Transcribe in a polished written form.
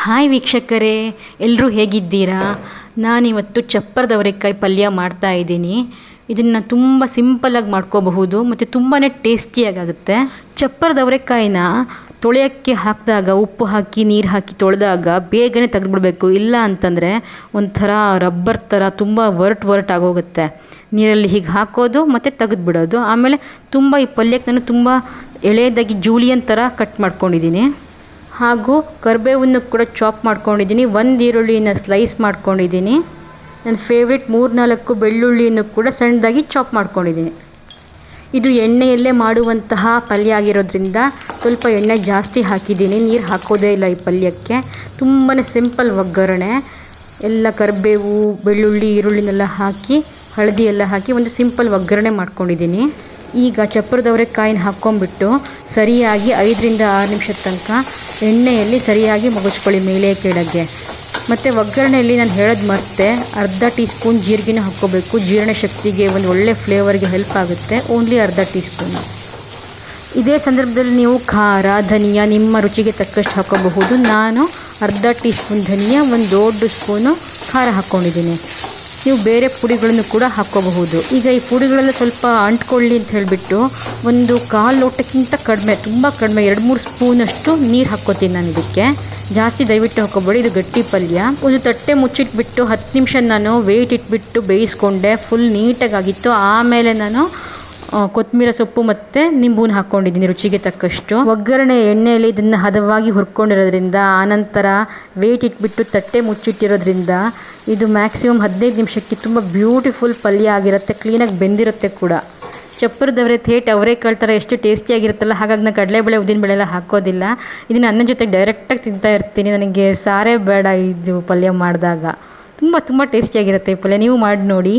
Hi ವೀಕ್ಷಕರೇ, ಎಲ್ಲರೂ ಹೇಗಿದ್ದೀರಾ? ನಾನಿವತ್ತು ಚಪ್ಪರದ ಅವರೆಕಾಯಿ ಪಲ್ಯ ಮಾಡ್ತಾ ಇದ್ದೀನಿ. ಇದನ್ನು ತುಂಬ ಸಿಂಪಲ್ಲಾಗಿ ಮಾಡ್ಕೋಬಹುದು ಮತ್ತು ತುಂಬಾ ಟೇಸ್ಟಿಯಾಗುತ್ತೆ. ಚಪ್ಪರದ ಅವರೆಕಾಯಿನ ತೊಳೆಯೋಕ್ಕೆ ಹಾಕಿದಾಗ ಉಪ್ಪು ಹಾಕಿ ನೀರು ಹಾಕಿ ತೊಳೆದಾಗ ಬೇಗನೆ ತೆಗೆದುಬಿಡಬೇಕು. ಇಲ್ಲ ಅಂತಂದರೆ ಒಂಥರ ರಬ್ಬರ್ ಥರ ತುಂಬ ಒರಟು ಆಗೋಗುತ್ತೆ. ನೀರಲ್ಲಿ ಹೀಗೆ ಹಾಕೋದು ಮತ್ತು ತೆಗೆದುಬಿಡೋದು. ಆಮೇಲೆ ತುಂಬ ಈ ಪಲ್ಯಕ್ಕೆ ನಾನು ತುಂಬ ಎಳೆಯದಾಗಿ ಜೂಲಿಯನ್ ಥರ ಕಟ್ ಮಾಡ್ಕೊಂಡಿದ್ದೀನಿ. ಹಾಗೂ ಕರಿಬೇವನ್ನು ಕೂಡ ಚಾಪ್ ಮಾಡ್ಕೊಂಡಿದ್ದೀನಿ. ಒಂದು ಈರುಳ್ಳಿನ ಸ್ಲೈಸ್ ಮಾಡ್ಕೊಂಡಿದ್ದೀನಿ. ನನ್ನ ಫೇವ್ರೆಟ್ 3-4 ಬೆಳ್ಳುಳ್ಳಿಯನ್ನು ಕೂಡ ಸಣ್ಣದಾಗಿ ಚಾಪ್ ಮಾಡ್ಕೊಂಡಿದ್ದೀನಿ. ಇದು ಎಣ್ಣೆಯಲ್ಲೇ ಮಾಡುವಂತಹ ಪಲ್ಯ ಆಗಿರೋದ್ರಿಂದ ಸ್ವಲ್ಪ ಎಣ್ಣೆ ಜಾಸ್ತಿ ಹಾಕಿದ್ದೀನಿ. ನೀರು ಹಾಕೋದೇ ಇಲ್ಲ ಈ ಪಲ್ಯಕ್ಕೆ. ತುಂಬಾ ಸಿಂಪಲ್ ಒಗ್ಗರಣೆ. ಎಲ್ಲ ಕರಿಬೇವು, ಬೆಳ್ಳುಳ್ಳಿ, ಈರುಳ್ಳಿನೆಲ್ಲ ಹಾಕಿ ಹಳದಿ ಎಲ್ಲ ಹಾಕಿ ಒಂದು ಸಿಂಪಲ್ ಒಗ್ಗರಣೆ ಮಾಡ್ಕೊಂಡಿದ್ದೀನಿ. ಈಗ ಚಪ್ಪರದ ಅವರೆಕಾಯಿನ ಹಾಕ್ಕೊಂಬಿಟ್ಟು ಸರಿಯಾಗಿ 5-6 ನಿಮಿಷದ ತನಕ ಎಣ್ಣೆಯಲ್ಲಿ ಸರಿಯಾಗಿ ಮುಗಿಸ್ಕೊಳ್ಳಿ ಮೇಲೆ ಕೆಳಗೆ. ಮತ್ತು ಒಗ್ಗರಣೆಯಲ್ಲಿ ನಾನು ಹೇಳೋದು ಮರ್ತೆ, ಅರ್ಧ ಟೀ ಸ್ಪೂನ್ ಜೀರಿಗೆನ ಹಾಕ್ಕೋಬೇಕು. ಜೀರ್ಣ ಶಕ್ತಿಗೆ ಒಂದು ಒಳ್ಳೆ ಫ್ಲೇವರ್ಗೆ ಹೆಲ್ಪ್ ಆಗುತ್ತೆ. ಓನ್ಲಿ ಅರ್ಧ ಟೀ ಸ್ಪೂನು. ಇದೇ ಸಂದರ್ಭದಲ್ಲಿ ನೀವು ಖಾರ, ಧನಿಯಾ ನಿಮ್ಮ ರುಚಿಗೆ ತಕ್ಕಷ್ಟು ಹಾಕ್ಕೋಬಹುದು. ನಾನು ಅರ್ಧ ಟೀ ಸ್ಪೂನ್ ಧನಿಯಾ, ಒಂದು ದೊಡ್ಡ ಸ್ಪೂನು ಖಾರ ಹಾಕ್ಕೊಂಡಿದ್ದೀನಿ. ನೀವು ಬೇರೆ ಪುಡಿಗಳನ್ನು ಕೂಡ ಹಾಕ್ಕೋಬಹುದು. ಈಗ ಈ ಪುಡಿಗಳೆಲ್ಲ ಸ್ವಲ್ಪ ಅಂಟ್ಕೊಳ್ಳಿ ಅಂತ ಹೇಳಿಬಿಟ್ಟು ಒಂದು 1/4 ಲೋಟಕ್ಕಿಂತ ಕಡಿಮೆ, ತುಂಬ ಕಡಿಮೆ 2-3 ಸ್ಪೂನಷ್ಟು ನೀರು ಹಾಕ್ಕೋತೀನಿ ನಾನು ಇದಕ್ಕೆ. ಜಾಸ್ತಿ ದಯವಿಟ್ಟು ಹಾಕ್ಕೋಬೇಡಿ, ಇದು ಗಟ್ಟಿ ಪಲ್ಯ. ಒಂದು ತಟ್ಟೆ ಮುಚ್ಚಿಟ್ಬಿಟ್ಟು 10 ನಿಮಿಷ ನಾನು ವೆಯ್ಟ್ ಇಟ್ಬಿಟ್ಟು ಬೇಯಿಸ್ಕೊಂಡೆ. ಫುಲ್ ನೀಟಾಗಿತ್ತು. ಆಮೇಲೆ ನಾನು ಕೊತ್ತಂಬರಿ ಸೊಪ್ಪು ಮತ್ತು ನಿಂಬೂನ ಹಾಕ್ಕೊಂಡಿದ್ದೀನಿ ರುಚಿಗೆ ತಕ್ಕಷ್ಟು. ಒಗ್ಗರಣೆ ಎಣ್ಣೆಯಲ್ಲಿ ಇದನ್ನು ಹದವಾಗಿ ಹುರ್ಕೊಂಡಿರೋದ್ರಿಂದ, ಆನಂತರ ವೆಯ್ಟ್ ಇಟ್ಬಿಟ್ಟು ತಟ್ಟೆ ಮುಚ್ಚಿಟ್ಟಿರೋದ್ರಿಂದ ಇದು ಮ್ಯಾಕ್ಸಿಮಮ್ 15 ನಿಮಿಷಕ್ಕೆ ತುಂಬ ಬ್ಯೂಟಿಫುಲ್ ಪಲ್ಯ ಆಗಿರುತ್ತೆ. ಕ್ಲೀನಾಗಿ ಬೆಂದಿರುತ್ತೆ ಕೂಡ. ಚಪ್ಪರದವರೆ ಅವರೆಕಾಳು ಥರ ಎಷ್ಟು ಟೇಸ್ಟಿಯಾಗಿರುತ್ತಲ್ಲ, ಹಾಗಾಗಿ ನಾನು ಕಡಲೆಬೇಳೆ, ಉದ್ದಿನಬೇಳೆ ಎಲ್ಲ ಹಾಕೋದಿಲ್ಲ. ಇದನ್ನು ಅನ್ನ ಜೊತೆ ಡೈರೆಕ್ಟಾಗಿ ತಿಂತಾ ಇರ್ತೀನಿ. ನನಗೆ ಸಾರೇ ಬೇಡ ಇದು ಪಲ್ಯ ಮಾಡಿದಾಗ. ತುಂಬ ಟೇಸ್ಟಿಯಾಗಿರುತ್ತೆ ಈ ಪಲ್ಯ. ನೀವು ಮಾಡಿ ನೋಡಿ.